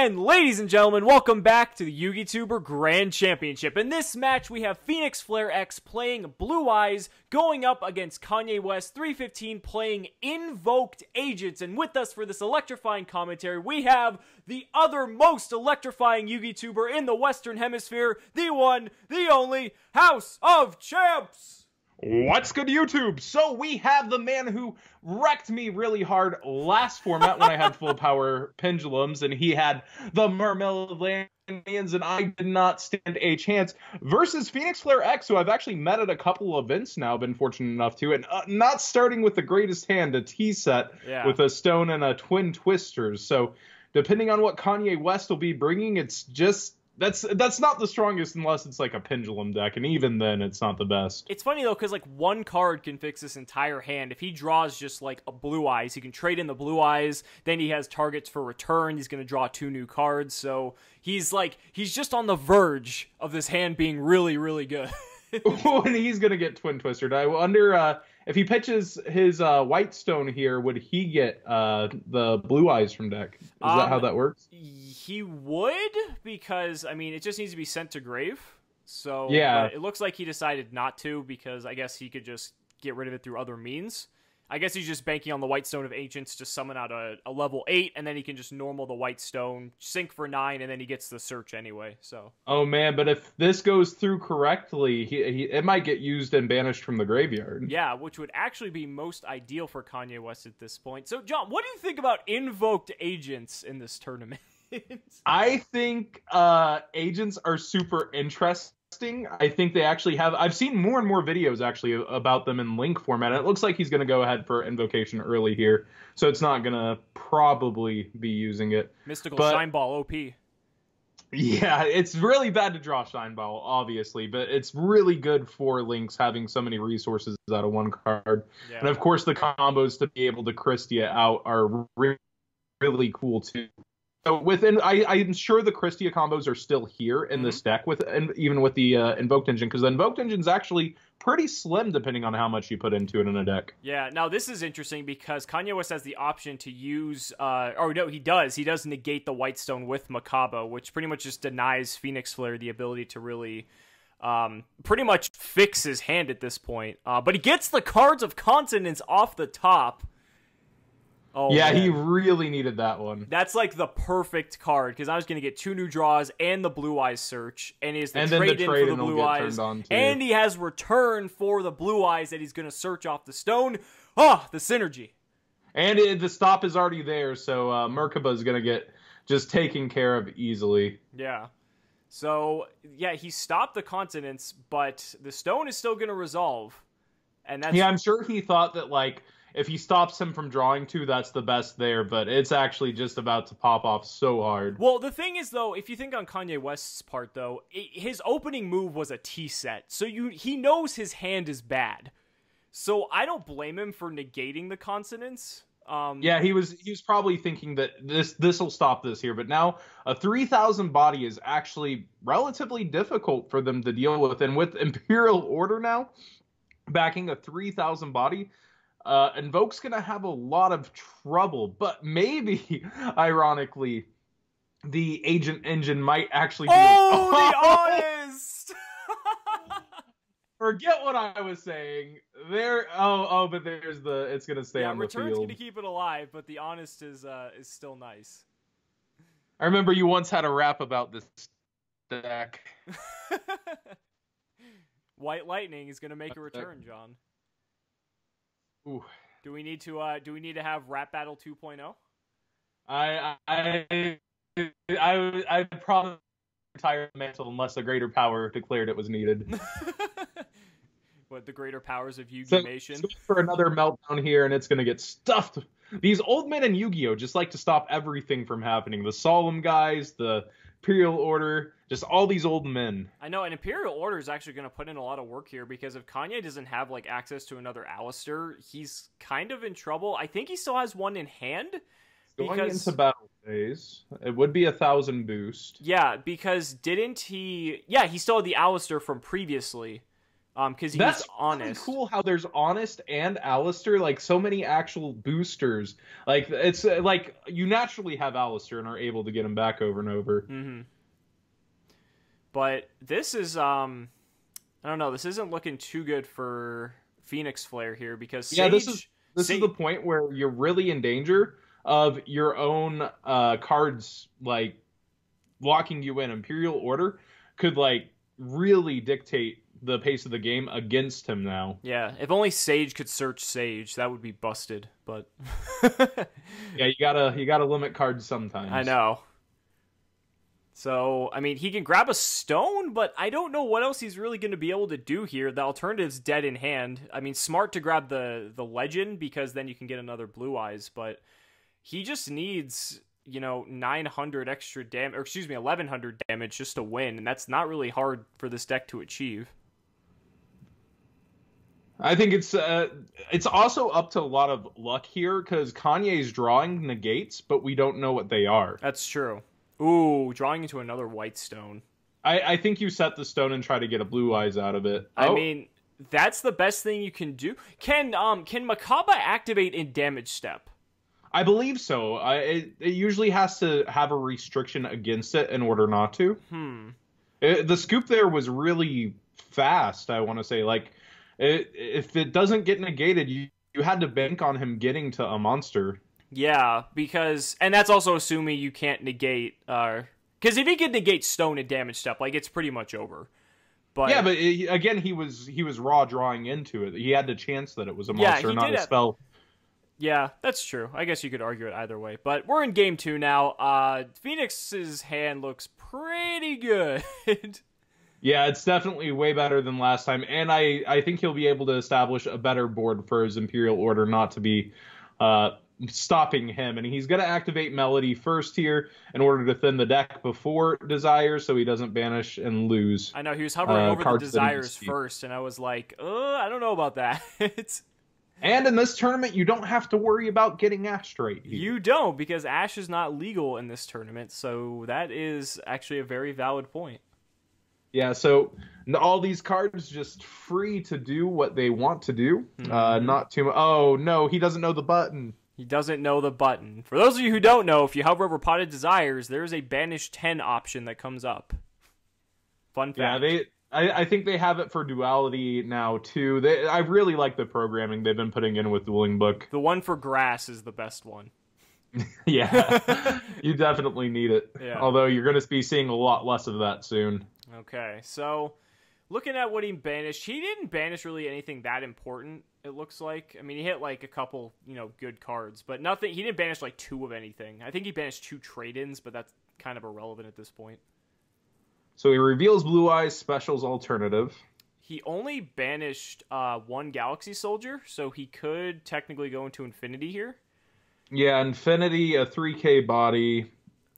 And ladies and gentlemen, welcome back to the YugiTuber Grand Championship. In this match, we have PhoenixFlareX playing Blue Eyes, going up against KanyeWest315 playing Invoked Agents. And with us for this electrifying commentary, we have the other most electrifying YugiTuber in the Western Hemisphere, the one, the only, House of Champs! What's good, YouTube? So we have the man who wrecked me really hard last format when I had full power pendulums and he had the Mermelians and I did not stand a chance, versus PhoenixFlareX, who I've actually met at a couple events now, been fortunate enough to, and not starting with the greatest hand, a T-set with a stone and a twin twisters. So depending on what Kanye West will be bringing, it's just... That's not the strongest unless it's like a pendulum deck, and even then it's not the best. It's funny though, because like one card can fix this entire hand. If he draws just like a Blue Eyes, he can trade in the Blue Eyes, then he has targets for return, he's going to draw 2 new cards, so he's just on the verge of this hand being really, really good. And he's going to get Twin Twistered. I wonder if he pitches his White Stone here, would he get the Blue Eyes from deck? Is that how that works? He would, because, I mean, it just needs to be sent to grave. So, yeah. But it looks like he decided not to, because I guess he could just get rid of it through other means. I guess he's just banking on the White Stone of Ancients to summon out a level 8, and then he can just normal the White Stone, sink for 9, and then he gets the search anyway, so. Oh man, but if this goes through correctly, it might get used and banished from the graveyard. Yeah, which would actually be most ideal for Kanye West at this point. So, John, what do you think about Invoked Agents in this tournament? I think agents are super interesting. I think they actually have... I've seen more and more videos actually about them in Link format. It looks like he's going to go ahead for Invocation early here, so it's not going to probably be using it. Mystical Shine Ball OP. Yeah, it's really bad to draw Shine Ball, obviously, but it's really good for Links having so many resources out of one card. Yeah. And of course, the combos to be able to Christia out are really cool too. So I'm sure the Christia combos are still here in this deck, even with the Invoked Engine, because the Invoked Engine's actually pretty slim depending on how much you put into it in a deck. Yeah, now this is interesting because Kanye West has the option to use, no, he does negate the White Stone with Makabo, which pretty much just denies PhoenixFlare the ability to really pretty much fix his hand at this point. But he gets the Cards of Consonance off the top. Oh, yeah, man. He really needed that one. That's like the perfect card, because I was going to get 2 new draws and the Blue Eyes search, and he has the trade-in for the Blue Eyes, and he has return for the Blue Eyes that he's going to search off the stone. Oh, the synergy. And the stop is already there, so Merkaba is going to get just taken care of easily. Yeah. So, yeah, he stopped the consonants, but the stone is still going to resolve. And that's... Yeah, I'm sure he thought that, like... If he stops him from drawing 2, that's the best there, but it's actually just about to pop off so hard. Well, the thing is, though, if you think on Kanye West's part, though, his opening move was a T-set, so he knows his hand is bad. So I don't blame him for negating the consonants. Yeah, he was probably thinking that this will stop this here, but now a 3,000 body is actually relatively difficult for them to deal with, and with Imperial Order now, backing a 3,000 body... Invoke's gonna have a lot of trouble, but maybe, ironically, the Agent Engine might actually do the honest! Forget what I was saying. But there's it's gonna stay on the field. Return's gonna keep it alive, but the honest is still nice. I remember you once had a rap about this deck. White Lightning is gonna make a return, John. Ooh. Do we need to have Rap Battle 2.0? I probably retire the mantle unless a greater power declared it was needed. What, the greater powers of Yu-Gi Nation? So for another meltdown here, and it's gonna get stuffed. These old men in Yu-Gi-Oh just like to stop everything from happening. The Solemn guys, the Imperial Order, just all these old men. I know, and Imperial Order is actually going to put in a lot of work here, because if Kanye doesn't have like access to another Alistair, he's kind of in trouble. I think he still has one in hand. Going into battle phase, it would be 1,000 boost. Yeah, because didn't he... Yeah, he still had the Alistair from previously. because he That's was honest. really cool how there's Honest and Alistair, like so many actual boosters. Like it's like you naturally have Alistair and are able to get him back over and over. Mm-hmm. But this is I don't know. This isn't looking too good for Phoenix Flare here because Sage, this is the point where you're really in danger of your own cards like locking you in. Imperial Order could like really dictate the pace of the game against him now. Yeah, if only Sage could search Sage, that would be busted. But yeah, you gotta limit cards sometimes. I know. So, I mean, he can grab a stone, but I don't know what else he's really going to be able to do here. The alternative's dead in hand. I mean, smart to grab the legend, because then you can get another Blue Eyes, but he just needs, 900 extra damage, or excuse me, 1100 damage just to win, and that's not really hard for this deck to achieve. I think it's also up to a lot of luck here, because Kanye's drawing negates, but we don't know what they are. That's true. Ooh, drawing into another white stone. I think you set the stone and try to get a Blue Eyes out of it. I mean, that's the best thing you can do. Can Makaba activate in damage step? I believe so. It usually has to have a restriction against it in order not to. The scoop there was really fast, I want to say. Like, if it doesn't get negated, you had to bank on him getting to a monster. Yeah, and that's also assuming you can't negate, because if he could negate stone and damage step, like, it's pretty much over. But yeah, but again, he was raw drawing into it. He had the chance that it was a monster, not a spell. Yeah, that's true. I guess you could argue it either way. But we're in game 2 now. Phoenix's hand looks pretty good. Yeah, it's definitely way better than last time, and I think he'll be able to establish a better board for his Imperial Order not to be stopping him. And he's going to activate Melody first here in order to thin the deck before Desires, so he doesn't banish and lose. I know, he was hovering over the Desires first, and I was like, I don't know about that. And in this tournament, you don't have to worry about getting Ash here. You don't, because Ash is not legal in this tournament, so that is actually a very valid point. Yeah, so all these cards just free to do what they want to do. Not too much. Oh, no, he doesn't know the button. He doesn't know the button. For those of you who don't know, if you hover over Potted Desires, there's a Banish 10 option that comes up. Fun fact. Yeah, I think they have it for Duality now, too. I really like the programming they've been putting in with Dueling Book. The one for Grass is the best one. Yeah, you definitely need it. Yeah. Although you're going to be seeing a lot less of that soon. Okay, so looking at what he banished, he didn't banish really anything that important, it looks like. I mean, he hit like a couple, good cards, but nothing. He didn't banish like 2 of anything. I think he banished 2 trade-ins, but that's kind of irrelevant at this point. So he reveals Blue Eyes Special's alternative. He only banished 1 Galaxy Soldier, so he could technically go into Infinity here. Yeah, Infinity, a 3K body.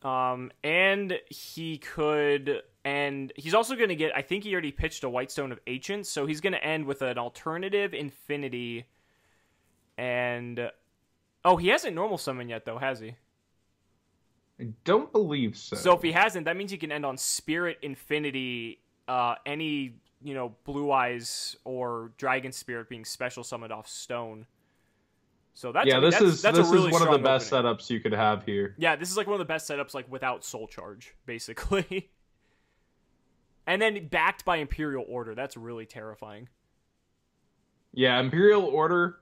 And he could, and he's also going to get, I think he already pitched a Whitestone of Ancient, so he's going to end with an alternative Infinity, and, oh, he hasn't normal summoned yet, though, has he? I don't believe so. So if he hasn't, that means he can end on Spirit, Infinity, any, Blue Eyes or Dragon Spirit being special summoned off Stone. So that's this is one of the best setups you could have here. Yeah, this is like one of the best setups, like without Soul Charge, basically. And then backed by Imperial Order. That's really terrifying. Yeah, Imperial Order,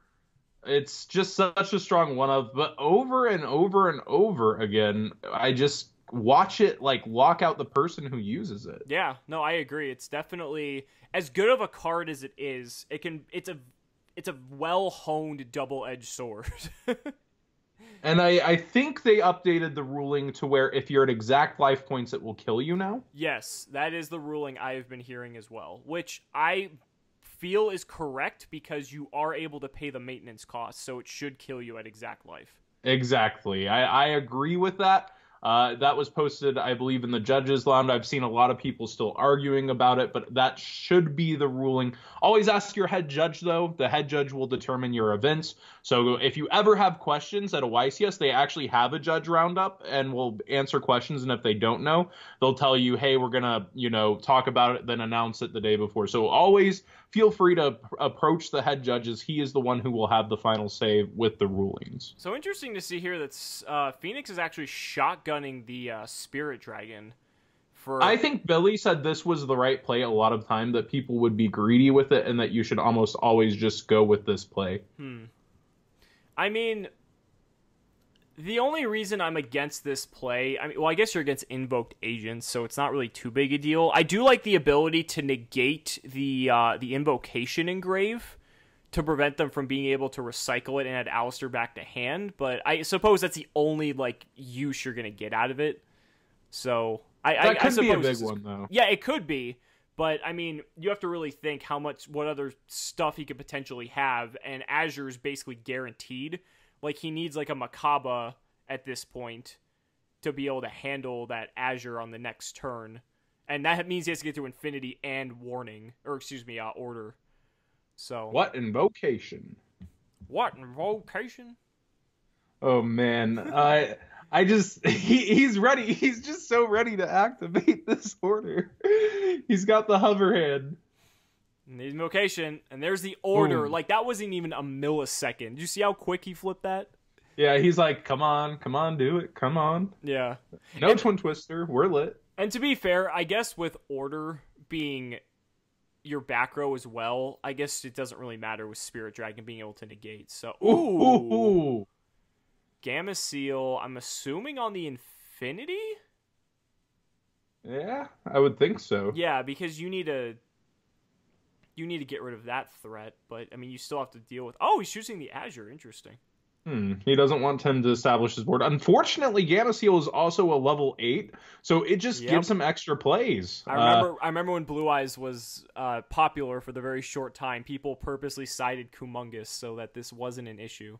it's just such a strong one-of, but over and over and over again, I just watch it like lock out the person who uses it. Yeah, no, I agree. It's definitely as good of a card as it is. It's a well-honed double-edged sword. And I think they updated the ruling to where if you're at exact life points, it will kill you now. Yes, that is the ruling I've been hearing as well, which I feel is correct because you are able to pay the maintenance cost, so it should kill you at exact life. Exactly. I agree with that. That was posted, I believe, in the Judges Lounge. I've seen a lot of people still arguing about it, but that should be the ruling. Always ask your head judge, though. The head judge will determine your events. So if you ever have questions at a YCS, they actually have a judge roundup and will answer questions. And if they don't know, they'll tell you, hey, we're going to, talk about it, then announce it the day before. So always feel free to approach the head judges. He is the one who will have the final say with the rulings. So interesting to see here that Phoenix is actually shotgunning the Spirit Dragon. I think Billy said this was the right play a lot of time, that people would be greedy with it and that you should almost always just go with this play. I mean, the only reason I'm against this play, well, I guess you're against invoked agents, so it's not really too big a deal. I do like the ability to negate the invocation engrave to prevent them from being able to recycle it and add Alistair back to hand, but I suppose that's the only, like, use you're going to get out of it. So That could be a suppose big one, though. Yeah, it could be. But, I mean, you have to really think what other stuff he could potentially have, and Azure's basically guaranteed. Like, he needs, like, a Makaba at this point to be able to handle that Azure on the next turn. And that means he has to get through Infinity and Warning. Or, excuse me, Order. So. What invocation? What invocation? Oh, man. He's ready. He's just so ready to activate this order. He's got the hover hand. The invocation, and there's the order. Boom. Like, that wasn't even a millisecond. Did you see how quick he flipped that? Yeah, he's like, come on, do it, come on. Yeah. No Twin Twister, we're lit. And to be fair, I guess with order being your back row as well, I guess it doesn't really matter with Spirit Dragon being able to negate. So, ooh. Gamma Seal, I'm assuming on the Infinity? Yeah, I would think so. Yeah, because you need to get rid of that threat, but I mean you still have to deal with he's choosing the Azure, interesting. He doesn't want him to establish his board. Unfortunately, Gamma Seal is also a level 8, so it just gives him extra plays. I remember when Blue Eyes was popular for the very short time, people purposely cited Cumulus so that this wasn't an issue.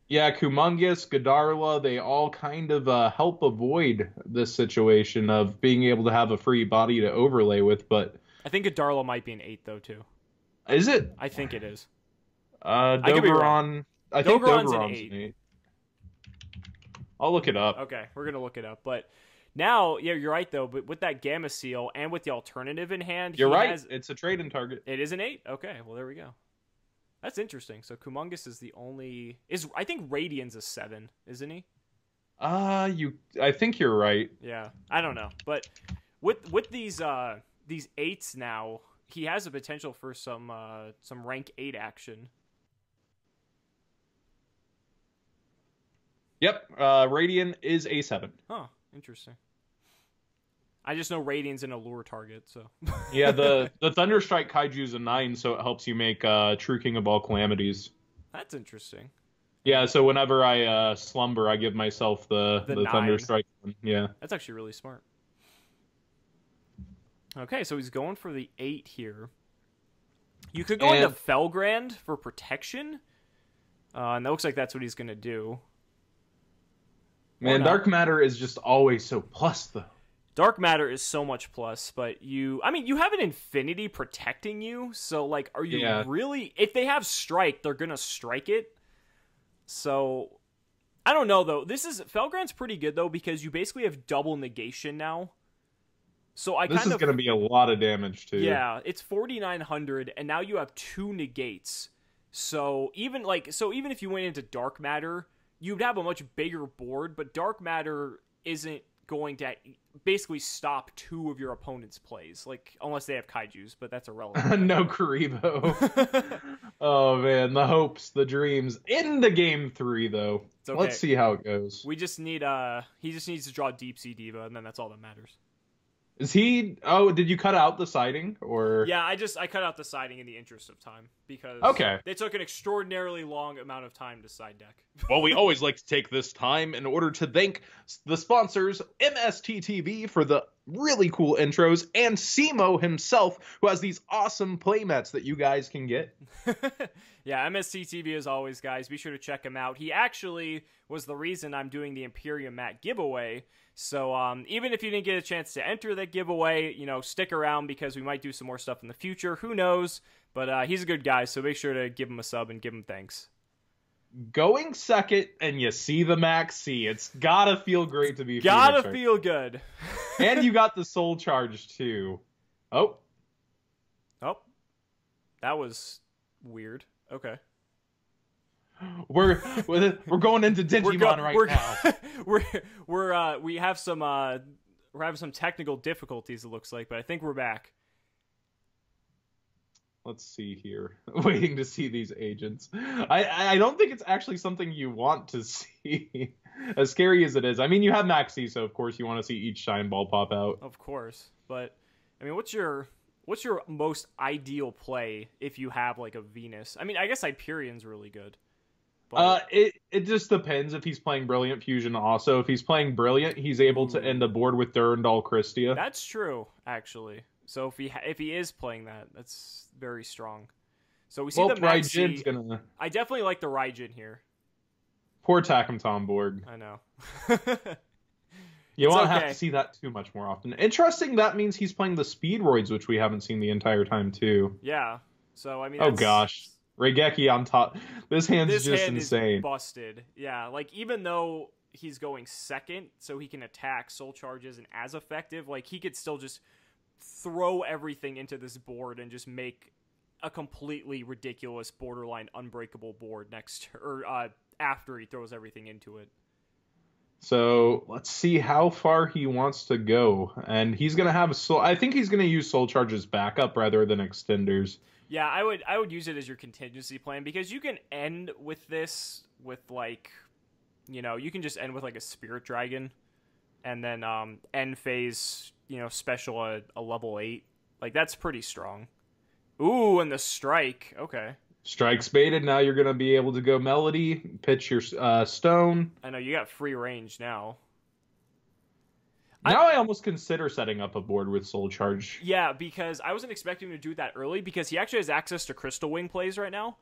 Yeah, Cumulus, Godarla, they all kind of help avoid this situation of being able to have a free body to overlay with, but... I think Godarla might be an 8, though, too. Is it? I think it is. Doberon... I think Doberon's an an 8. I'll look it up. Okay, we're going to look it up, but... Now, yeah, you're right, though, but with that Gamma Seal and with the alternative in hand... You're right, it's a trade-in target. It is an 8? Okay, well, there we go. That's interesting. So Cumulus is the only... I think Radian's a 7, isn't he? I think you're right. Yeah, I don't know. But with these 8s now, he has a potential for some rank 8 action. Yep, Radian is a 7. Huh, interesting. I just know Radiant's an allure target, so... Yeah, the Thunderstrike Kaiju's a 9, so it helps you make True King of all Calamities. That's interesting. Yeah, so whenever I slumber, I give myself the Thunderstrike one. Yeah. That's actually really smart. Okay, so he's going for the 8 here. You could go into Felgrand for protection, and that looks like that's what he's going to do. Man, Dark Matter is just always so plus, though. Dark Matter is so much plus, but you have an Infinity protecting you, so, like, are you really... If they have Strike, they're gonna strike it. So, I don't know, though. Felgrand's pretty good, though, because you basically have double negation now. So this is gonna be a lot of damage, too. Yeah, it's 4,900, and now you have 2 negates. So, even if you went into Dark Matter, you'd have a much bigger board, but Dark Matter isn't going to basically stop 2 of your opponent's plays, like, unless they have kaijus, but that's irrelevant. No Karibo. Oh man, the hopes, the dreams in the game 3 though. Okay. Let's see how it goes. We just need he just needs to draw Deep Sea Diva, and then that's all that matters. Is he... Oh, did you cut out the siding? Or... Yeah, I cut out the siding in the interest of time, because they took an extraordinarily long amount of time to side deck. Well, we always like to take this time in order to thank the sponsors, MSTTV, for the really cool intros, and Cimo himself, who has these awesome playmats that you guys can get. Yeah, MSTTV as always, guys. Be sure to check him out. He actually was the reason I'm doing the Imperium mat giveaway. So even if you didn't get a chance to enter that giveaway, stick around because we might do some more stuff in the future. Who knows? But he's a good guy, so make sure to give him a sub and give him thanks. Going second, and you see the Max C. It's gotta feel great to be Gotta feel good. And you got the soul charge, too. Oh. That was weird. Okay. We're going into Digimon now. We have some we're having some technical difficulties, it looks like, but I think we're back. Let's see here. Waiting to see these agents. I don't think it's actually something you want to see. As scary as it is. I mean, you have Maxi, so of course you want to see each Shine Ball pop out. Of course. But I mean, what's your most ideal play if you have like a Venus? I mean, I guess Hyperion's really good. But... it just depends if he's playing Brilliant Fusion also. If he's playing Brilliant, he's able to end the board with Durandal Christia. That's true, actually. So if he is playing that, that's very strong. So we see the Maxi. Gonna... I definitely like the Raijin here. Poor Takum Tomborg. I know. You won't have to see that too much more often. Interesting, that means he's playing the Speedroids, which we haven't seen the entire time, too. Yeah. So, I mean, oh, gosh. Regeki on top. This hand is insane. Is busted. Yeah, like, even though he's going second, so he can attack, Soul Charge isn't as effective, like, he could still just throw everything into this board and just make a completely ridiculous, borderline unbreakable board after he throws everything into it. So let's see how far he wants to go, and he's gonna have I think he's gonna use Soul Charge's backup rather than extenders. Yeah, I would use it as your contingency plan, because you can end with this with like, you can just end with like a Spirit Dragon, and then end phase, special a level 8. Like, that's pretty strong. Ooh, and the strike. Okay. Strike's baited. Now you're going to be able to go Melody, pitch your Stone. I know, you got free range now. Now I almost consider setting up a board with Soul Charge. Yeah, because I wasn't expecting him to do that early, because he actually has access to Crystal Wing plays right now.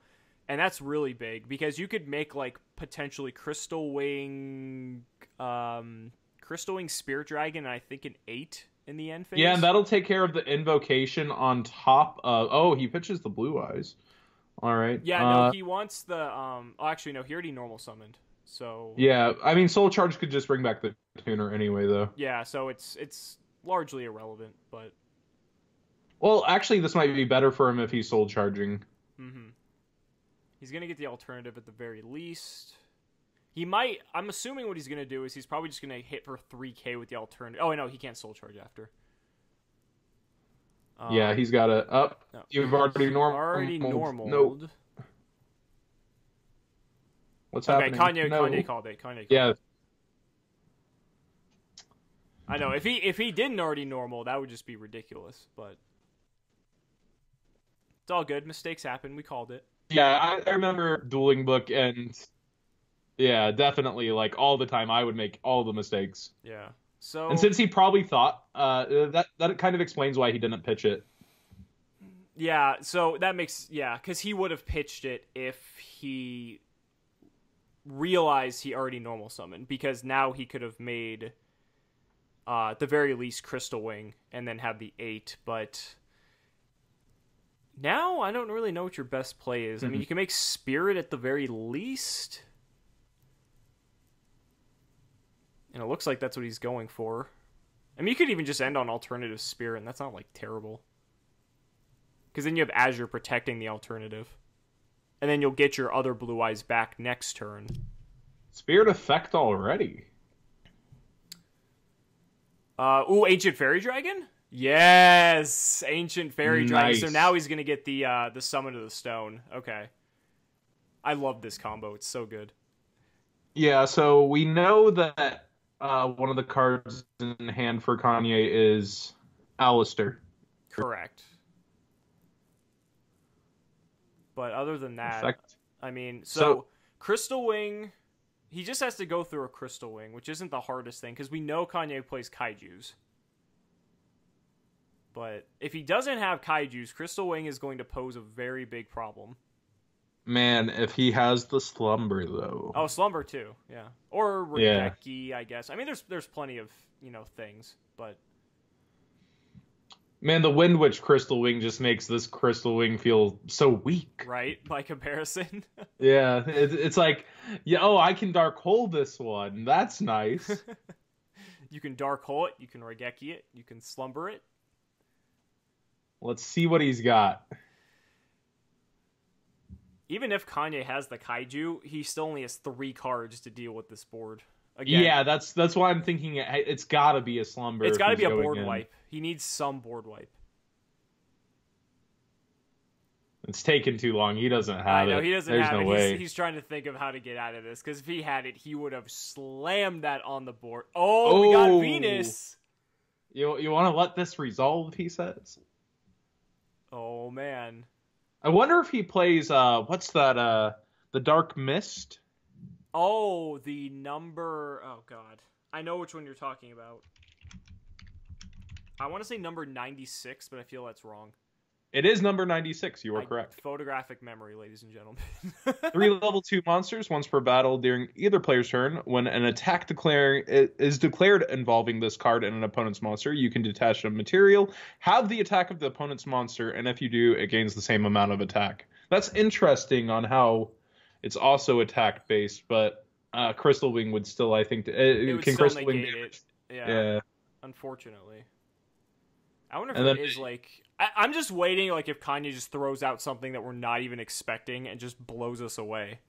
And that's really big, because you could make, like, potentially Crystal Wing Spirit Dragon, and I think an 8 in the end phase. Yeah, and that'll take care of the invocation on top of... Oh, he pitches the Blue Eyes. All right. Yeah, no, he wants the... Oh, actually, no, he already normal summoned. So... Yeah, I mean, Soul Charge could just bring back the tuner anyway, though. Yeah, so it's largely irrelevant, but... Well, actually, this might be better for him if he's Soul Charging. Mm-hmm. He's going to get the alternative at the very least. He might... I'm assuming what he's going to do is he's probably just going to hit for 3k with the alternative. Oh, no, he can't Soul Charge after. Yeah, he's got it up. No. You've already normal. Already normaled. Nope. What's happening? Kanye called it. Yeah. I know. If he didn't already normal, that would just be ridiculous. But it's all good. Mistakes happen. We called it. Yeah, I remember Dueling Book, and yeah, definitely, like, all the time I would make all the mistakes. Yeah. So, and since he probably thought that kind of explains why he didn't pitch it. Yeah, so that makes because he would have pitched it if he realized he already normal summoned, because now he could have made at the very least Crystal Wing and then have the 8, but now I don't really know what your best play is. I mean, you can make Spirit at the very least. And it looks like that's what he's going for. I mean, you could even just end on alternative Spirit, and that's not, like, terrible. Because then you have Azure protecting the alternative. And then you'll get your other Blue Eyes back next turn. Spirit effect already. Ooh, Ancient Fairy Dragon? Yes! Ancient Fairy Dragon. So now he's going to get the Summon of the Stone. Okay. I love this combo. It's so good. Yeah, so we know that one of the cards in hand for Kanye is Alistair. Correct. But other than that, I mean, so Crystal Wing, he just has to go through a Crystal Wing, which isn't the hardest thing, because we know Kanye plays Kaijus. But if he doesn't have Kaijus, Crystal Wing is going to pose a very big problem. Man, if he has the Slumber, though. Oh, Slumber, too, yeah. Or Regeki, I guess. I mean, there's plenty of, things, but... Man, the Wind Witch Crystal Wing just makes this Crystal Wing feel so weak. Right, by comparison. Yeah, it's like, I can Dark Hole this one. That's nice. You can Dark Hole it, you can Regeki it, you can Slumber it. Let's see what he's got. Even if Kanye has the Kaiju, he still only has 3 cards to deal with this board. Again, yeah, that's why I'm thinking it's got to be a Slumber. It's got to be a board wipe. He needs some board wipe. It's taken too long. He doesn't have it. I know, he doesn't have no it. Way. He's trying to think of how to get out of this, because if he had it, he would have slammed that on the board. Oh, we got Venus. You want to let this resolve, he says. Oh, man. I wonder if he plays, what's that, the Dark Mist? Oh, the number... Oh, God. I know which one you're talking about. I want to say number 96, but I feel that's wrong. It is number 96. You are correct. Photographic memory, ladies and gentlemen. 3 level 2 monsters, once per battle during either player's turn. When an attack is declared involving this card and an opponent's monster, you can detach a material, have the attack of the opponent's monster, and if you do, it gains the same amount of attack. That's interesting on how it's also attack based, but Crystal Wing would still, I think, can Crystal Wing it? Yeah. Unfortunately. I wonder if it is like... I'm just waiting, like, if Kanye just throws out something that we're not even expecting and just blows us away.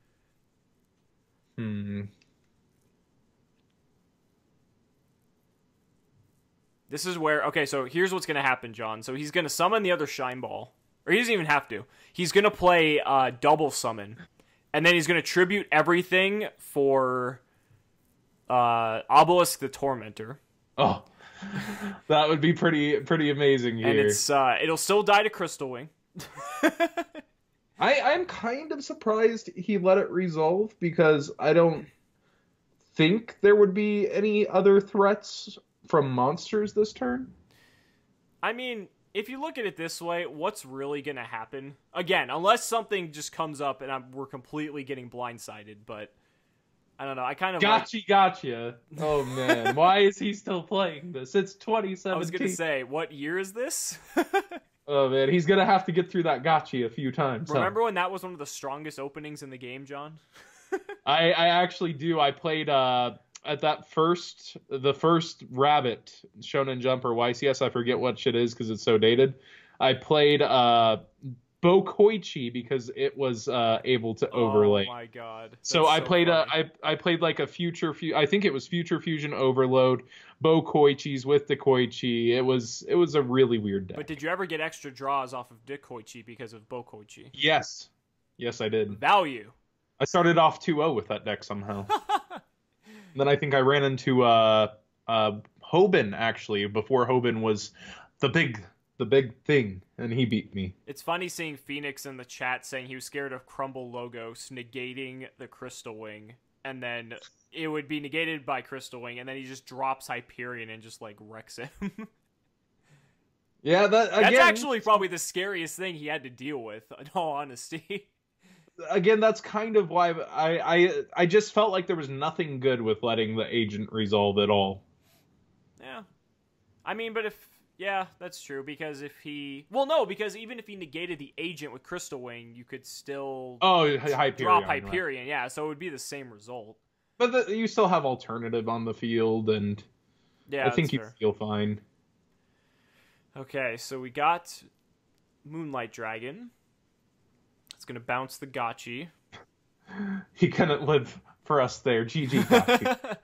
This is where... Okay, so here's what's going to happen, John. So he's going to summon the other Shine Ball. Or he doesn't even have to. He's going to play double summon. And then he's going to tribute everything for Obelisk the Tormentor. Oh, that would be pretty amazing here. And it's it'll still die to Crystal Wing. I'm kind of surprised he let it resolve, because I don't think there would be any other threats from monsters this turn. I mean, if you look at it this way, what's really going to happen? Again, unless something just comes up and we're completely getting blindsided, but I don't know. I kind of gotcha. Oh, man. Why is he still playing this? It's 2017. I was going to say, what year is this? Oh, man. He's going to have to get through that gotcha a few times. Remember when that was one of the strongest openings in the game, John? I actually do. I played at the first Rabbit Shonen Jump or YCS. I forget what shit is because it's so dated. I played Bokoichi because it was able to overlay. Oh my god! So I played I played like a I think it was Future Fusion Overload, Bokoichis with Dekoichi. It was a really weird deck. But did you ever get extra draws off of Dekoichi because of Bokoichi? Yes, I did. Value. I started off 2-0 with that deck somehow. Then I think I ran into Hoban actually before Hoban was the big thing, and he beat me. It's funny seeing Phoenix in the chat saying he was scared of Crumble Logos negating the Crystal Wing, and then it would be negated by Crystal Wing, and then he just drops Hyperion and just like wrecks him. Yeah, that's actually probably the scariest thing he had to deal with, in all honesty. Again, that's kind of why I just felt like there was nothing good with letting the agent resolve at all. Yeah. I mean, but yeah, that's true, because because even if he negated the agent with Crystal Wing, you could still Hyperion, drop Hyperion, right? Yeah, so it would be the same result. But you still have alternative on the field, and yeah, I think you feel fine. Okay, so we got Moonlight Dragon. It's going to bounce the Gotchi. He couldn't live for us there. GG Gotchi.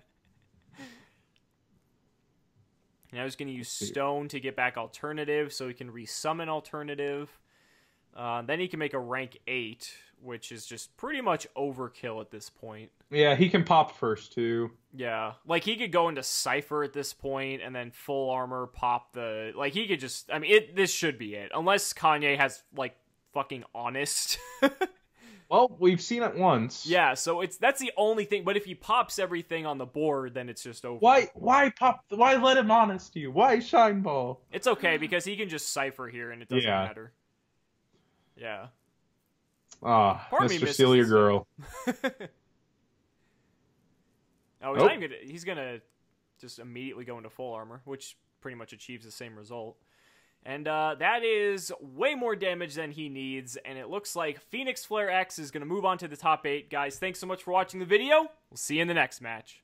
Now he's going to use Stone to get back Alternative, so he can resummon Alternative. Then he can make a rank 8, which is just pretty much overkill at this point. Yeah, he can pop first, too. Yeah, like he could go into Cypher at this point, and then full armor, pop the... Like, he could just... I mean, this should be it. Unless Kanye has, like, fucking Honest. Well, we've seen it once. Yeah, so that's the only thing. But if he pops everything on the board, then it's just over. Why let him Honest you? Why Shine Ball? It's okay, because he can just Cypher here, and it doesn't matter. Yeah. Mr. Steal Your Girl. He's gonna just immediately go into full armor, which pretty much achieves the same result. And that is way more damage than he needs, and it looks like PhoenixFlareX is going to move on to the top 8. Guys, thanks so much for watching the video. We'll see you in the next match.